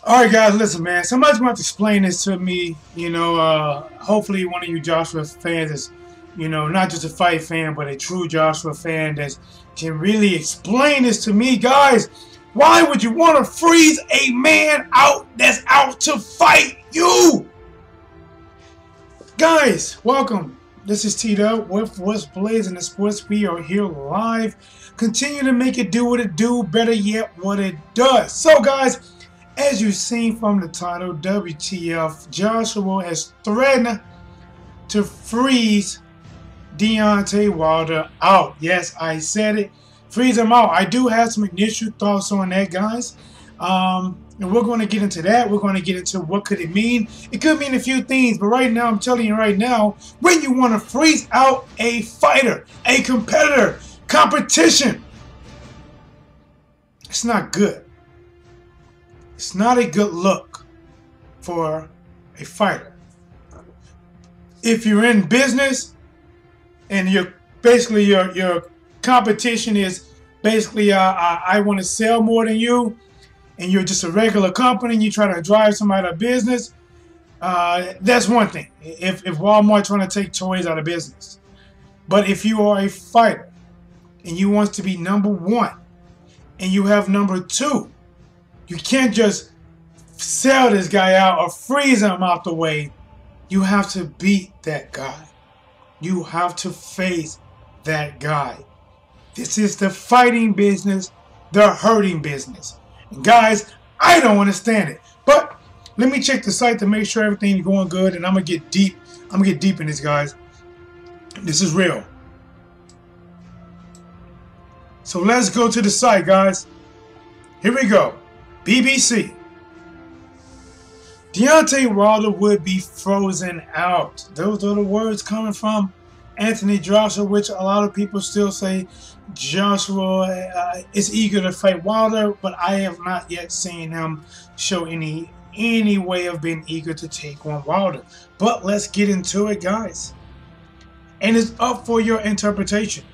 All right, guys, listen, man. Somebody's going to explain this to me. Hopefully one of you Joshua fans is, not just a fight fan, but a true Joshua fan that can really explain this to me, guys. Why would you want to freeze a man out that's out to fight you? Guys, welcome. This is T-Dub with What's Blazing in Sports. We are here live. Continue to make it do what it do, better yet, what it does. So, guys, as you've seen from the title, WTF, Joshua has threatened to freeze Deontay Wilder out. Yes, I said it. Freeze him out. I do have some initial thoughts on that, guys. And we're going to get into that. We're going to get into what could it mean. It could mean a few things, but right now, I'm telling you right now, when you want to freeze out a fighter, a competitor, competition, it's not good. It's not a good look for a fighter. If you're in business and you're basically your competition is basically I want to sell more than you, and you're just a regular company and you try to drive somebody out of business, that's one thing. If Walmart trying to take toys out of business. But if you are a fighter and you want to be number one and you have number two, you can't just sell this guy out or freeze him out the way. You have to beat that guy. You have to face that guy. This is the fighting business, the hurting business. And guys, I don't understand it. But let me check the site to make sure everything's going good, and I'm gonna get deep. I'm gonna get deep in this, guys. This is real. So let's go to the site, guys. Here we go. BBC. Deontay Wilder would be frozen out. Those are the words coming from Anthony Joshua, which a lot of people still say Joshua is eager to fight Wilder, but I have not yet seen him show any way of being eager to take on Wilder. But let's get into it, guys. And it's up for your interpretation.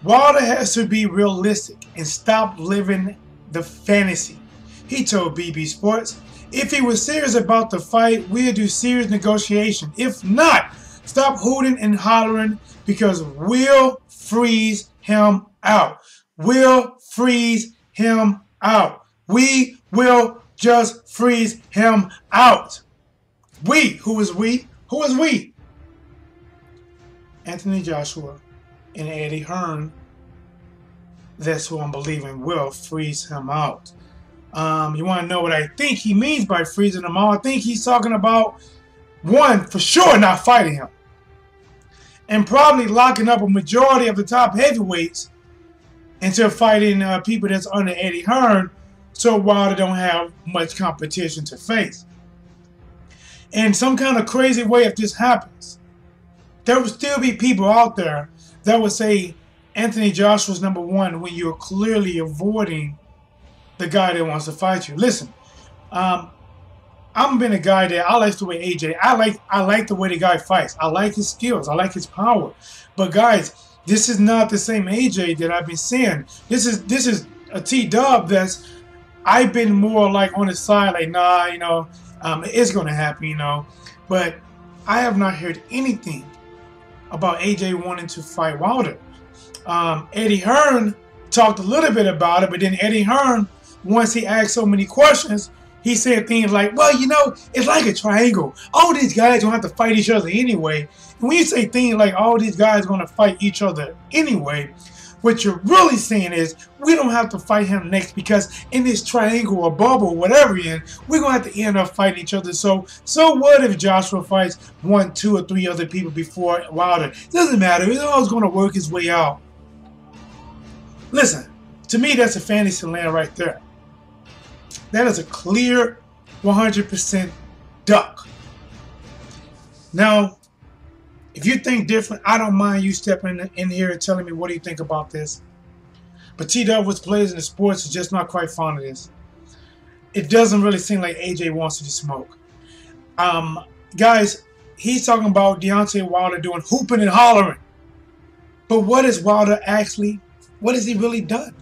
Wilder has to be realistic and stop living the fantasy. He told BB Sports, if he was serious about the fight, we'll do serious negotiation. If not, stop hooting and hollering because we'll freeze him out. We'll freeze him out. We will just freeze him out. We, who is we? Who is we? Anthony Joshua and Eddie Hearn, that's who I'm believing will freeze him out. You want to know what I think he means by freezing him out? I think he's talking about, one, for sure not fighting him, and probably locking up a majority of the top heavyweights until fighting people that's under Eddie Hearn, so Wilder don't have much competition to face. In some kind of crazy way, if this happens, there will still be people out there that would say Anthony Joshua's number one when you're clearly avoiding the guy that wants to fight you. Listen, I'm been a guy that I like the way AJ. I like the way the guy fights. I like his skills. I like his power. But guys, this is not the same AJ that I've been seeing. This is a T-Dub that's I've been more like on his side, like nah, it's gonna happen, But I have not heard anything about AJ wanting to fight Wilder. Eddie Hearn talked a little bit about it, but then Eddie Hearn, once he asked so many questions, he said things like, well, it's like a triangle. All these guys don't have to fight each other anyway. And when you say things like all these guys are going to fight each other anyway, what you're really saying is we don't have to fight him next because in this triangle or bubble, whatever you're in, we're going to have to end up fighting each other. So what if Joshua fights 1, 2, or 3 other people before Wilder? It doesn't matter. He's always going to work his way out. Listen, to me, that's a fantasy land right there. That is a clear 100% duck. Now, if you think different, I don't mind you stepping in here and telling me what do you think about this. But T-Dub, What's Blazing in Sports, is just not quite fond of this. It doesn't really seem like AJ wants to smoke. Guys, he's talking about Deontay Wilder doing hooping and hollering. But what is Wilder actually, what has he really done?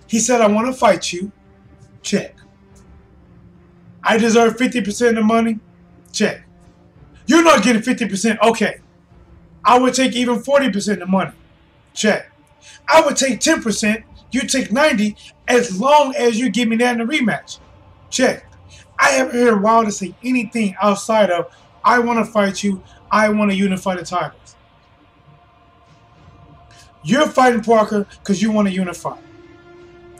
He said, I want to fight you. Check. I deserve 50% of the money? Check. You're not getting 50%? Okay. I would take even 40% of the money. Check. I would take 10%. You take 90% as long as you give me that in a rematch. Check. I haven't heard Wilder say anything outside of, I want to fight you. I want to unify the titles. You're fighting Parker because you want to unify.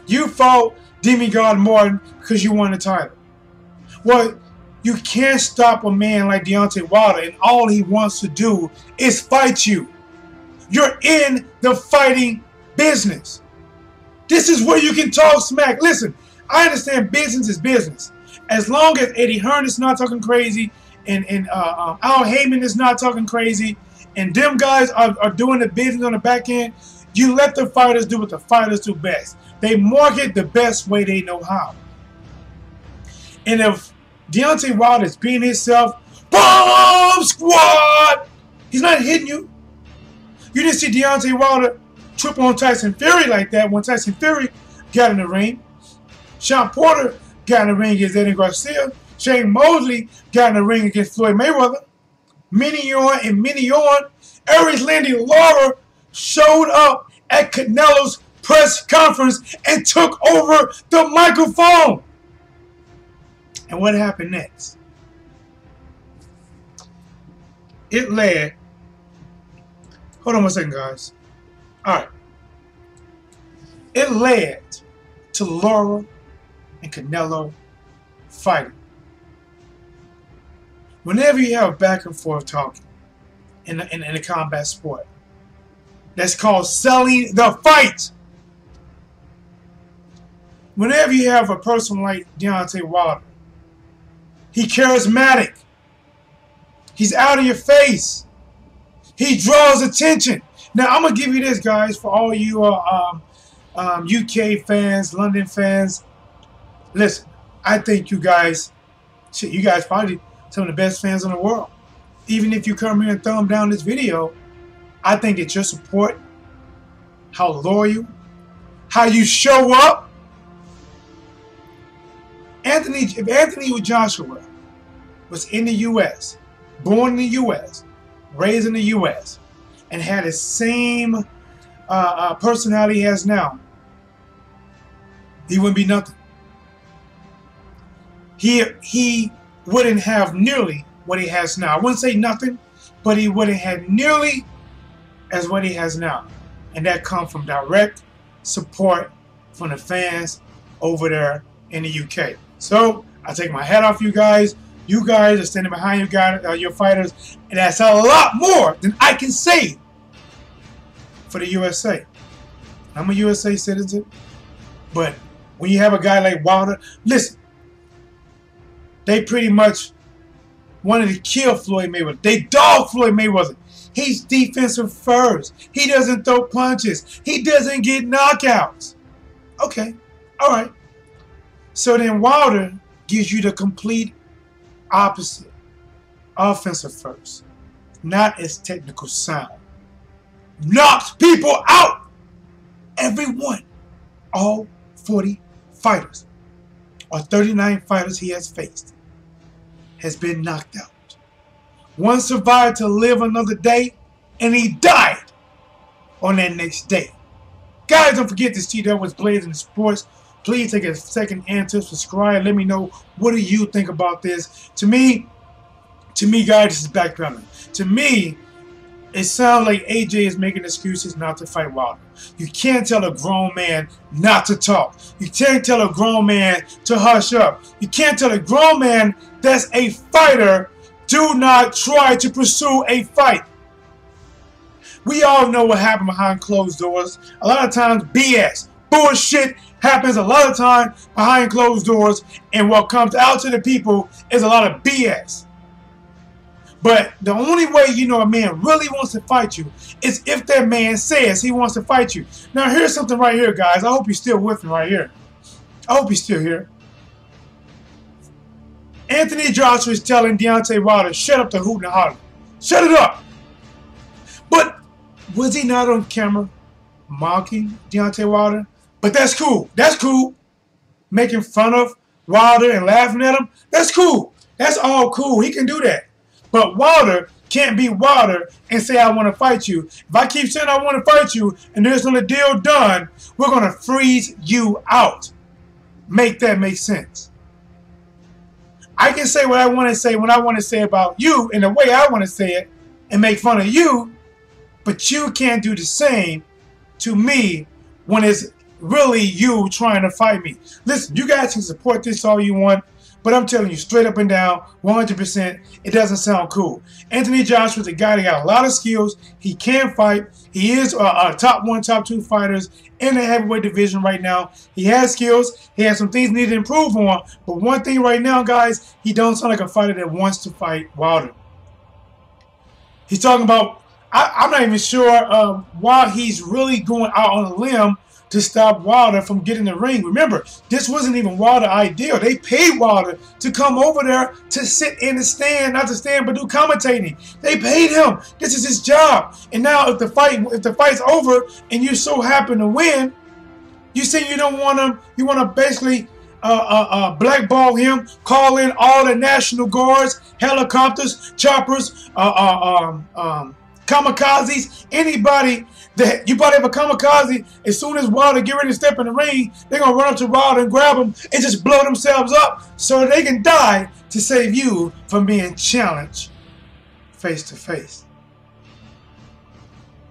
You fought Demigod Martin because you want a title. Well, you can't stop a man like Deontay Wilder, and all he wants to do is fight you. You're in the fighting business. This is where you can talk smack. Listen, I understand business is business. As long as Eddie Hearn is not talking crazy, and Al Heyman is not talking crazy, and them guys are doing the business on the back end, you let the fighters do what the fighters do best. They market the best way they know how. And if Deontay Wilder is being himself, bomb squad, he's not hitting you. You didn't see Deontay Wilder trip on Tyson Fury like that when Tyson Fury got in the ring. Sean Porter got in the ring against Eddie Garcia. Shane Mosley got in the ring against Floyd Mayweather. Aries Landy Lara showed up at Canelo's press conference and took over the microphone. And what happened next? It led. Hold on one second, guys. Alright. It led to Lara and Canelo fighting. Whenever you have back and forth talking in a combat sport, that's called selling the fight. Whenever you have a person like Deontay Wilder, he's charismatic. He's out of your face. He draws attention. Now, I'm going to give you this, guys, for all you UK fans, London fans. Listen, I think you guys probably some of the best fans in the world. Even if you come here and thumb down this video, I think that your support, how loyal, how you show up. If Anthony Joshua was in the U.S., born in the U.S., raised in the U.S., and had the same personality he has now, he wouldn't be nothing. He wouldn't have nearly what he has now. I wouldn't say nothing, but he wouldn't have nearly as what he has now. And that comes from direct support from the fans over there in the UK. So I take my hat off you guys. You guys are standing behind your fighters, and that's a lot more than I can say for the USA. I'm a USA citizen, but when you have a guy like Wilder, listen, they pretty much wanted to kill Floyd Mayweather. They dog Floyd Mayweather. He's defensive first. He doesn't throw punches. He doesn't get knockouts. Okay, all right. So then Wilder gives you the complete opposite. Offensive first. Not as technical sound. Knocks people out. Everyone. All 40 fighters or 39 fighters he has faced has been knocked out. One survived to live another day, and he died on that next day. Guys, don't forget this TW was Blazing Sports. Please take a second and to subscribe. Let me know, what do you think about this? To me, guys, this is background. To me, it sounds like AJ is making excuses not to fight Wilder. You can't tell a grown man not to talk. You can't tell a grown man to hush up. You can't tell a grown man that's a fighter, do not try to pursue a fight. We all know what happened behind closed doors. A lot of times, BS, bullshit happens a lot of times behind closed doors, and what comes out to the people is a lot of BS. But the only way you know a man really wants to fight you is if that man says he wants to fight you. Now, here's something right here, guys. I hope you're still with me right here. I hope you're still here. Anthony Joshua is telling Deontay Wilder, shut up the hoot and holler. Shut it up. But was he not on camera mocking Deontay Wilder? But that's cool. That's cool. making fun of Wilder and laughing at him, that's cool. That's all cool. He can do that. But Wilder can't be Wilder and say, I want to fight you. If I keep saying I want to fight you and there's no deal done, we're going to freeze you out. Make that make sense. I can say what I want to say when I want to say about you in the way I want to say it and make fun of you, but you can't do the same to me when it's really you trying to fight me. Listen, you guys can support this all you want, but I'm telling you straight up and down, 100%, it doesn't sound cool. Anthony Joshua's a guy that got a lot of skills. He can fight. He is a top 1, top 2 fighters in the heavyweight division right now. He has skills. He has some things he needs to improve on. But one thing right now, guys, he don't sound like a fighter that wants to fight Wilder. He's talking about, I'm not even sure why he's really going out on a limb to stop Wilder from getting the ring. Remember, this wasn't even Wilder's idea. They paid Wilder to come over there to sit in the stand, not to stand, but do commentating. They paid him. This is his job. And now if the fight's over and you so happen to win, you say you don't want him, you want to basically blackball him, call in all the National Guards, helicopters, choppers, kamikazes, anybody that you probably have a kamikaze. As soon as Wilder get ready to step in the ring, they're gonna run up to Wilder and grab him and just blow themselves up so they can die to save you from being challenged face to face.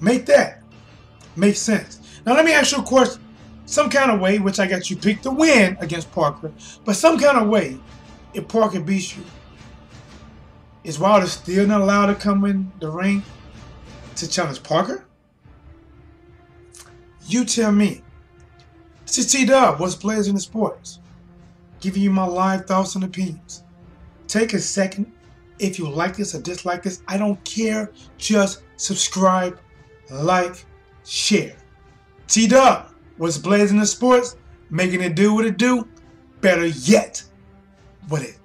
Make that make sense. Now let me ask you a question. Some kind of way, which I got you picked to win against Parker, but some kind of way, if Parker beats you, is Wilder still not allowed to come in the ring to challenge Parker? You tell me. This is T-Dub, what's players in the sports, giving you my live thoughts and opinions. Take a second. If you like this or dislike this, I don't care. Just subscribe, like, share. T-Dub, what's blazing the sports, making it do what it do, better yet, what it